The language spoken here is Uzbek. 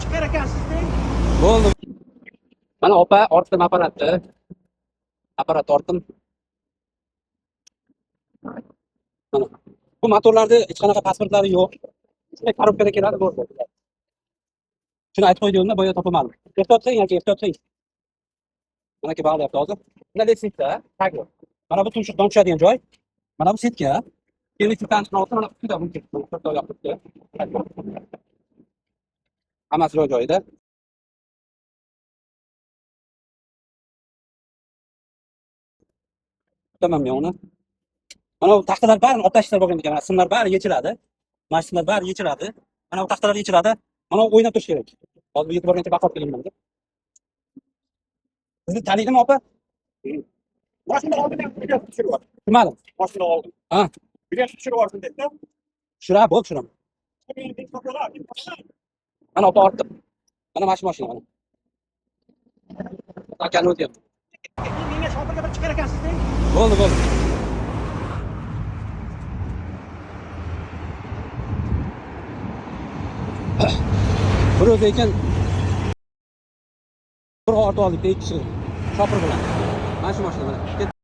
chiqar ekansizda. Bo'ldi. Mana opa ortdim apparatni. Apparat ortdim. Mana. Bu motorlarda hech qanaqa pasportlari yo'q. Shunday korobkada keladi bo'ldi. Shuni aytib qo'ydingmi, boya topolmadim. Ehtiyot qiling yoki ehtiyot qiling. Mana ki bog'layapti hozir. Mana setda, tagi. Mana bu tumshuqdan tushadigan joy. Mana bu setka. Elektrik tanchini olsa mana bu mumkin. To'rtta yopibdi. Hammasi joyida. Tamam men uni. Mana bu taxtalar barini olib tashlab bo'lgan ekan. Mana simlar bari yechiladi. Mana simlar bari yechiladi. Mana bu taxtalar yechiladi. Mana o'ynab turish kerak. Hozir yetib borgancha baqib kelganman deb. Sizni taniydimi opa? Mashina oldida bilet tushirib yubordim. Tushunmadim. Mashina oldim. Ha, Bilet tushirib yubordim dedi. tushirib bo'l, tushiraman. Mana opa ortdim. Mana mashina mana. Akani o'tyapti. Menga shopirga bir chiqar ekansizda. Bo'ldi, bo'ldi. Bir o'zi ekan bir ortib oldik, ikki kishi. Shopir bilan. Mana shu mashina mana.